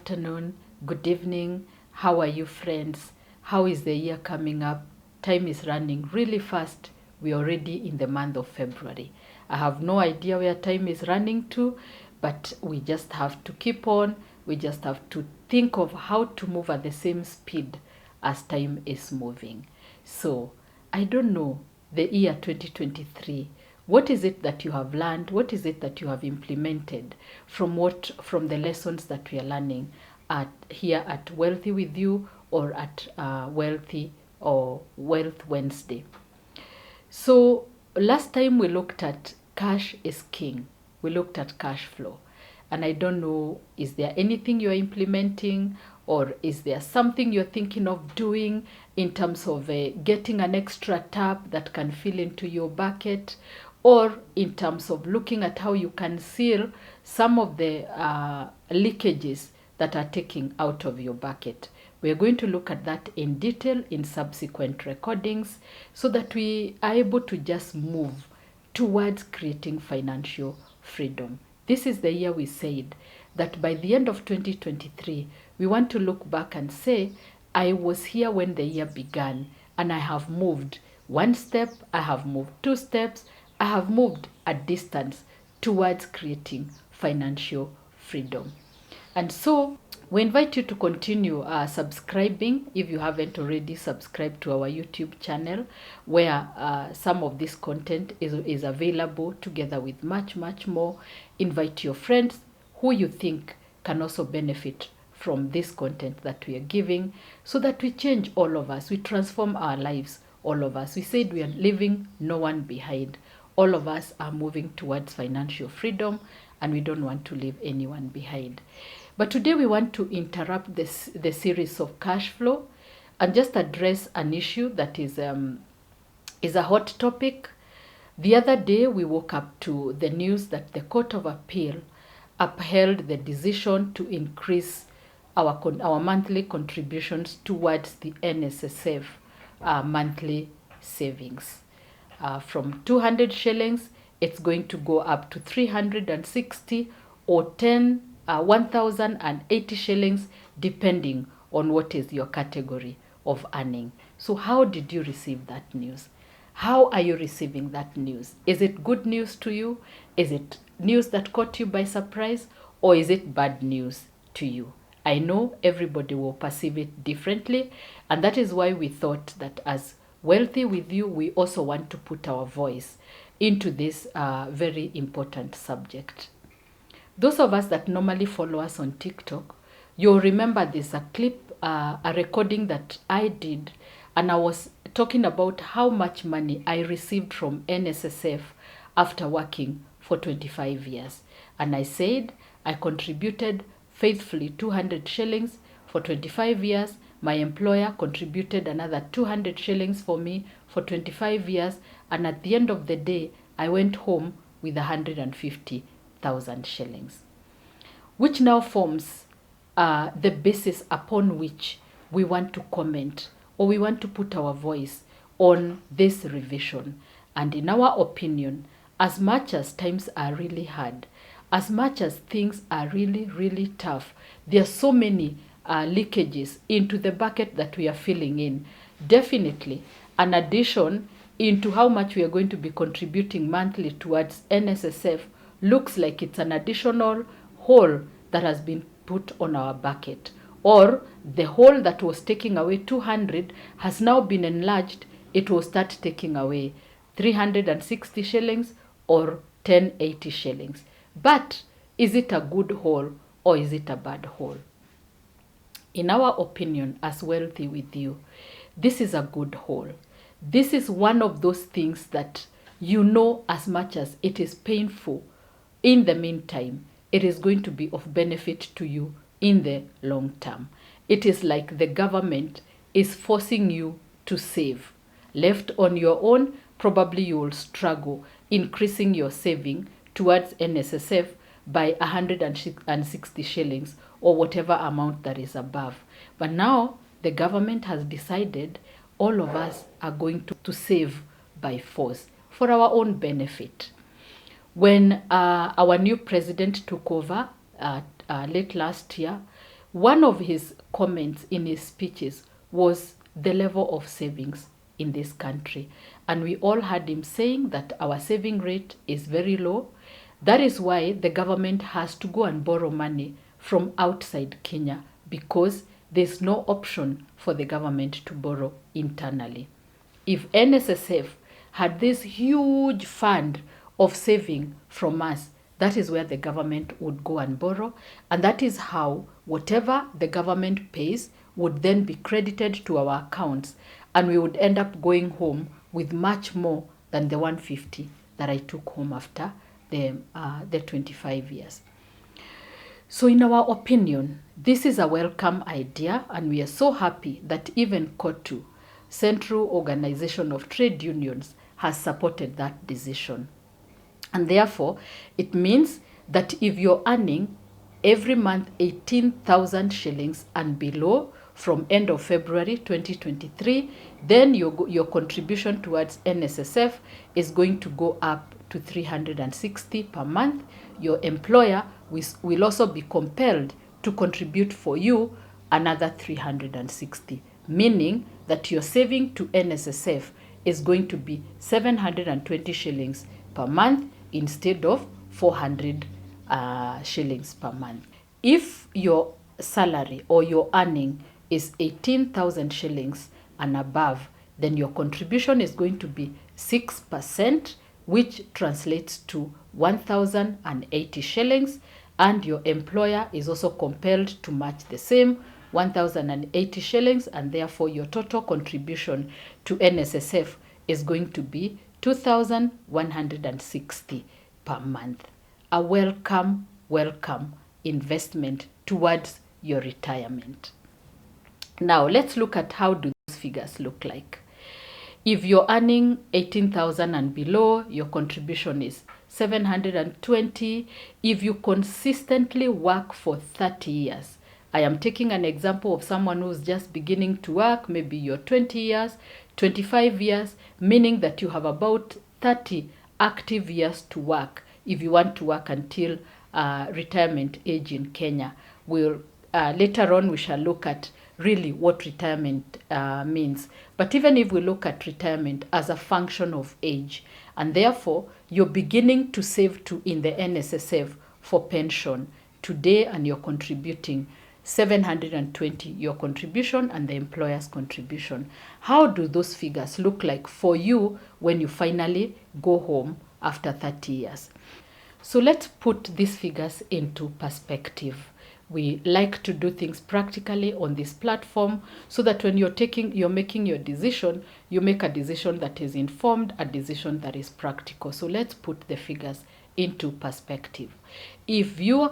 afternoon, good evening. How are you, friends? How is the year coming up? Time is running really fast. We're already in the month of February. I have no idea where time is running to, but we just have to keep on. We just have to think of how to move at the same speed as time is moving. So, I don't know, the year 2023. What is it that you have learned? What is it that you have implemented from the lessons that we are learning here at Wealthy with You or at Wealthy or Wealth Wednesday? So last time we looked at cash is king. We looked at cash flow. And I don't know, is there anything you're implementing, or is there something you're thinking of doing in terms of getting an extra tap that can fill into your bucket, or in terms of looking at how you can seal some of the leakages that are taking out of your bucket. We are going to look at that in detail in subsequent recordings so that we are able to just move towards creating financial freedom. This is the year we said that by the end of 2023, we want to look back and say, I was here when the year began and I have moved one step, I have moved two steps, I have moved a distance towards creating financial freedom. And so we invite you to continue subscribing if you haven't already subscribed to our YouTube channel, where some of this content is available together with much, much more. Invite your friends who you think can also benefit from this content that we are giving, so that we change, all of us. We transform our lives, all of us. We said we are leaving no one behind. All of us are moving towards financial freedom, and we don't want to leave anyone behind. But today we want to interrupt the series of cash flow and just address an issue that is a hot topic. The other day we woke up to the news that the Court of Appeal upheld the decision to increase our monthly contributions towards the NSSF monthly savings. From 200 shillings, it's going to go up to 360 or 1,080 shillings, depending on what is your category of earning. So how did you receive that news? How are you receiving that news? Is it good news to you? Is it news that caught you by surprise? Or is it bad news to you? I know everybody will perceive it differently, and that is why we thought that as Wealthy with You, we also want to put our voice into this very important subject. Those of us that normally follow us on TikTok, you'll remember there's a clip, a recording that I did, and I was talking about how much money I received from NSSF after working for 25 years. And I said I contributed faithfully 200 shillings for 25 years. My employer contributed another 200 shillings for me for 25 years. And at the end of the day, I went home with 150,000 shillings, which now forms the basis upon which we want to comment, or we want to put our voice on this revision. And in our opinion, as much as times are really hard, as much as things are really, really tough, there are so many leakages into the bucket that we are filling in. Definitely an addition into how much we are going to be contributing monthly towards NSSF looks like it's an additional hole that has been put on our bucket, or the hole that was taking away 200 has now been enlarged. It will start taking away 360 shillings or 1080 shillings. But is it a good hole or is it a bad hole? In our opinion, as Wealthy with You, this is a good hole. This is one of those things that, you know, as much as it is painful, in the meantime, it is going to be of benefit to you in the long term. It is like the government is forcing you to save. Left on your own, probably you will struggle increasing your saving towards NSSF by 160 shillings or whatever amount that is above. But now the government has decided all of us are going to save by force for our own benefit. When our new president took over late last year, one of his comments in his speeches was the level of savings in this country. And we all heard him saying that our saving rate is very low. That is why the government has to go and borrow money from outside Kenya, because there's no option for the government to borrow internally. If NSSF had this huge fund of saving from us, that is where the government would go and borrow, and that is how whatever the government pays would then be credited to our accounts, and we would end up going home with much more than the 150 that I took home after the 25 years. So in our opinion, this is a welcome idea, and we are so happy that even KOTU, Central Organization of Trade Unions, has supported that decision. And therefore, it means that if you're earning every month 18,000 shillings and below from end of February 2023, then your contribution towards NSSF is going to go up to 360 per month. Your employer will also be compelled to contribute for you another 360, meaning that your saving to NSSF is going to be 720 shillings per month instead of 400 shillings per month. If your salary or your earning is 18,000 shillings and above, then your contribution is going to be 6%, which translates to 1,080 shillings, and your employer is also compelled to match the same 1,080 shillings, and therefore your total contribution to NSSF is going to be 2,160 per month. A welcome investment towards your retirement. Now let's look at how do those figures look like. If you're earning 18,000 and below, your contribution is 720. If you consistently work for 30 years, I am taking an example of someone who's just beginning to work, maybe you're 20 years, 25 years, meaning that you have about 30 active years to work if you want to work until retirement age in Kenya. Later on we shall look at really what retirement means. But even if we look at retirement as a function of age, and therefore you're beginning to save in the NSSF for pension today, and you're contributing 720, your contribution and the employer's contribution. How do those figures look like for you when you finally go home after 30 years? So let's put these figures into perspective. We like to do things practically on this platform so that when you're making your decision, you make a decision that is informed, a decision that is practical. So let's put the figures into perspective. If you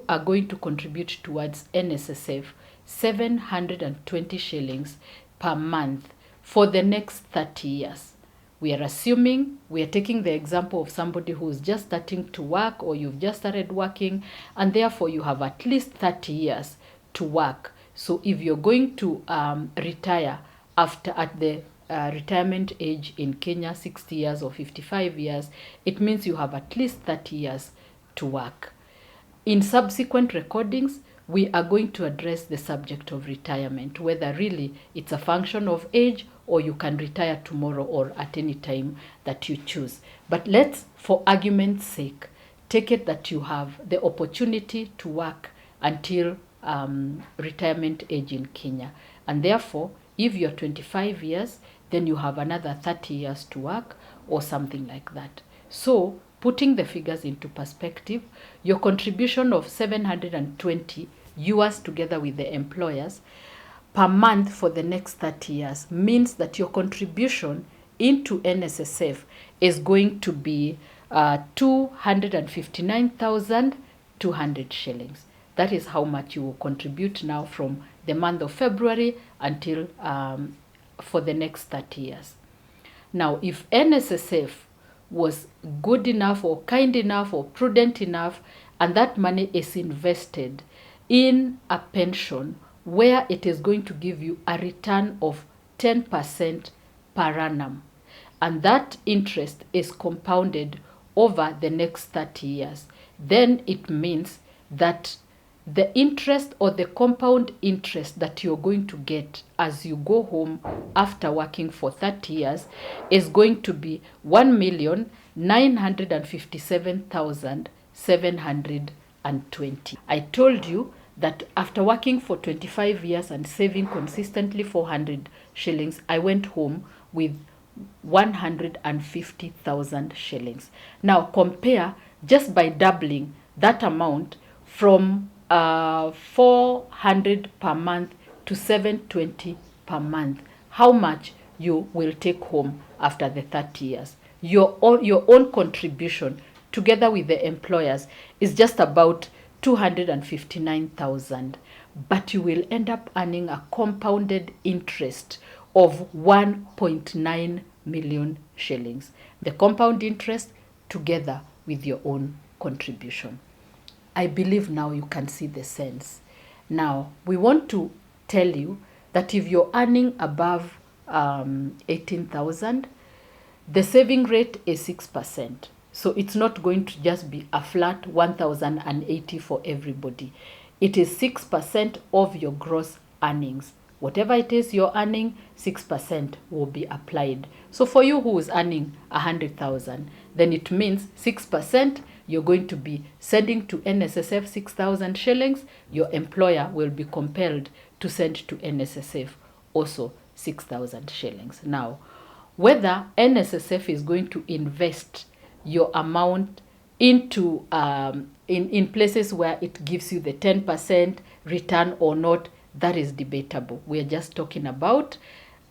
are going to contribute towards NSSF 720 shillings per month for the next 30 years, we are taking the example of somebody who's just starting to work, or you've just started working, and therefore you have at least 30 years to work. So if you're going to retire at the retirement age in Kenya, 60 years or 55 years, it means you have at least 30 years to work. In subsequent recordings, we are going to address the subject of retirement, whether really it's a function of age or you can retire tomorrow or at any time that you choose. But let's, for argument's sake, take it that you have the opportunity to work until retirement age in Kenya. And therefore, if you're 25 years, then you have another 30 years to work or something like that. So, putting the figures into perspective, your contribution of 720 yours together with the employers per month for the next 30 years means that your contribution into NSSF is going to be 259,200 shillings. That is how much you will contribute now from the month of February until for the next 30 years. Now, if NSSF was good enough or kind enough or prudent enough, and that money is invested in a pension where it is going to give you a return of 10% per annum, and that interest is compounded over the next 30 years, then it means that the interest or the compound interest that you're going to get as you go home after working for 30 years is going to be 1,957,720. I told you that after working for 25 years and saving consistently 400 shillings, I went home with 150,000 shillings. Now compare just by doubling that amount from 400 per month to 720 per month, how much you will take home after the 30 years. Your own contribution together with the employers is just about 259,000, but you will end up earning a compounded interest of 1.9 million shillings. The compound interest together with your own contribution. I believe now you can see the sense. Now, we want to tell you that if you're earning above 18,000, the saving rate is 6%. So it's not going to just be a flat 1,080 for everybody. It is 6% of your gross earnings. Whatever it is you're earning, 6% will be applied. So for you who is earning 100,000, then it means 6% you're going to be sending to NSSF 6,000 shillings. Your employer will be compelled to send to NSSF also 6,000 shillings. Now, whether NSSF is going to invest your amount into in places where it gives you the 10% return or not, that is debatable. We are just talking about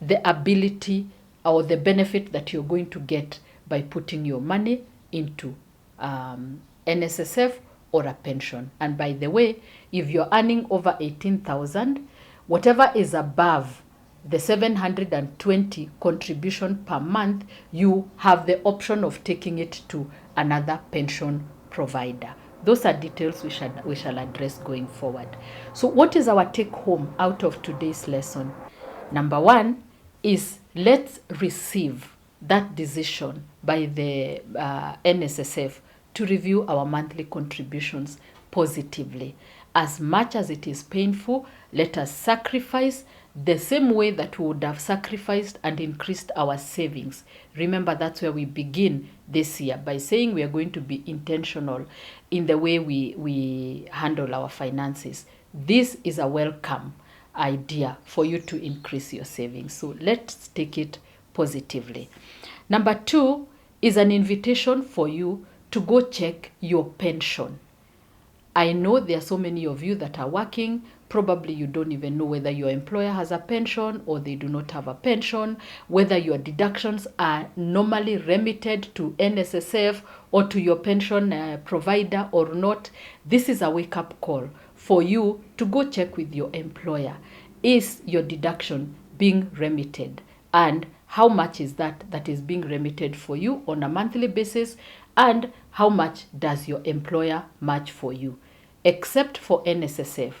the ability or the benefit that you're going to get by putting your money into NSSF or a pension. And by the way, if you're earning over 18,000, whatever is above the 720 contribution per month, you have the option of taking it to another pension provider. Those are details we shall address going forward. So what is our take home out of today's lesson? Number one is let's receive that decision by the NSSF to review our monthly contributions positively. As much as it is painful, let us sacrifice the same way that we would have sacrificed and increased our savings. Remember, that's where we begin this year, by saying we are going to be intentional in the way we handle our finances. This is a welcome idea for you to increase your savings. So let's take it positively. Number two is an invitation for you to go check your pension. I know there are so many of you that are working. Probably you don't even know whether your employer has a pension or they do not have a pension, whether your deductions are normally remitted to NSSF or to your pension provider or not. This is a wake-up call for you to go check with your employer. Is your deduction being remitted? And how much is that is being remitted for you on a monthly basis? And how much does your employer match for you? Except for NSSF,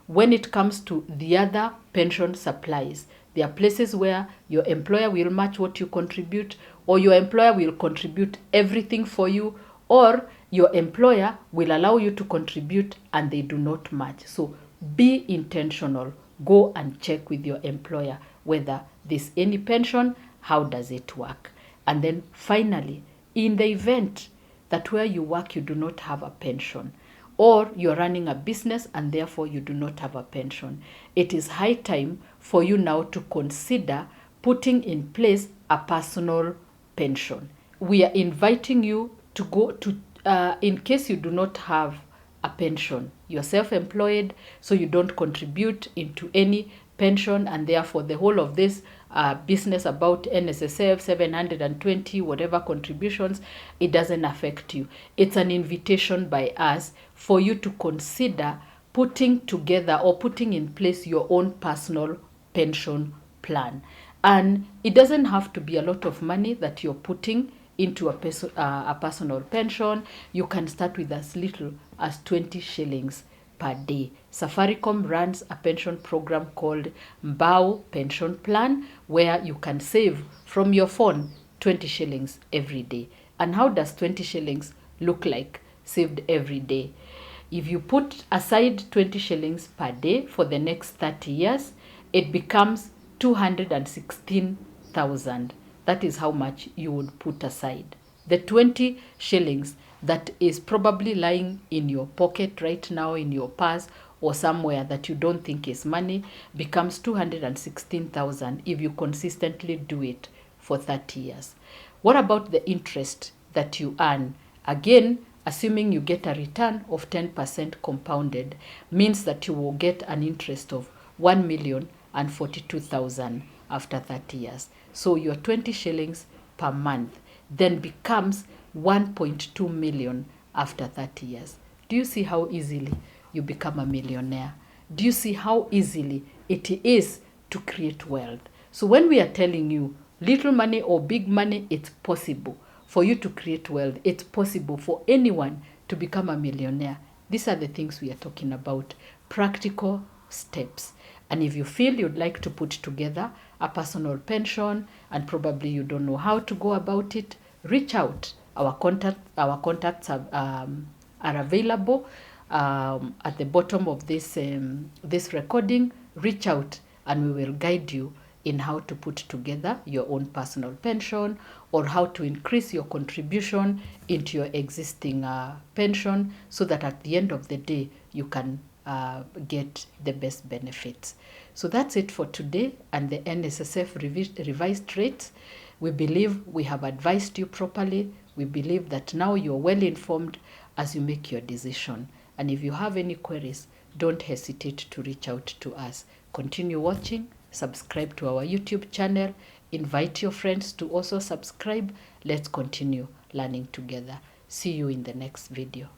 when it comes to the other pension supplies, there are places where your employer will match what you contribute, or your employer will contribute everything for you, or your employer will allow you to contribute and they do not match. So be intentional. Go and check with your employer whether there's any pension, how does it work? And then finally, in the event that where you work you do not have a pension, or you're running a business and therefore you do not have a pension, it is high time for you now to consider putting in place a personal pension. We are inviting you to go to, in case you do not have a pension, you're self-employed, so you don't contribute into any pension, and therefore the whole of this business about NSSF 720 whatever contributions, it doesn't affect you. It's an invitation by us for you to consider putting together or putting in place your own personal pension plan. And it doesn't have to be a lot of money that you're putting into a personal pension. You can start with as little as 20 shillings per day. Safaricom runs a pension program called Mbao Pension Plan, where you can save from your phone 20 shillings every day. And how does 20 shillings look like saved every day? If you put aside 20 shillings per day for the next 30 years, it becomes 216,000. That is how much you would put aside. The 20 shillings that is probably lying in your pocket right now, in your purse, or somewhere that you don't think is money, becomes 216,000 if you consistently do it for 30 years. What about the interest that you earn? Again, assuming you get a return of 10% compounded, means that you will get an interest of 1,042,000 after 30 years. So your 20 shillings per month then becomes 1.2 million after 30 years. Do you see how easily you become a millionaire? Do you see how easily it is to create wealth? So when we are telling you little money or big money, it's possible for you to create wealth. It's possible for anyone to become a millionaire. These are the things we are talking about, practical steps. And if you feel you'd like to put together a personal pension and probably you don't know how to go about it, reach out. Our contacts are available at the bottom of this recording. Reach out and we will guide you in how to put together your own personal pension or how to increase your contribution into your existing pension so that at the end of the day you can get the best benefits. So that's it for today and the NSSF revised rates. We believe we have advised you properly. We believe that now you're well informed as you make your decision. And if you have any queries, don't hesitate to reach out to us. Continue watching, subscribe to our YouTube channel, invite your friends to also subscribe. Let's continue learning together. See you in the next video.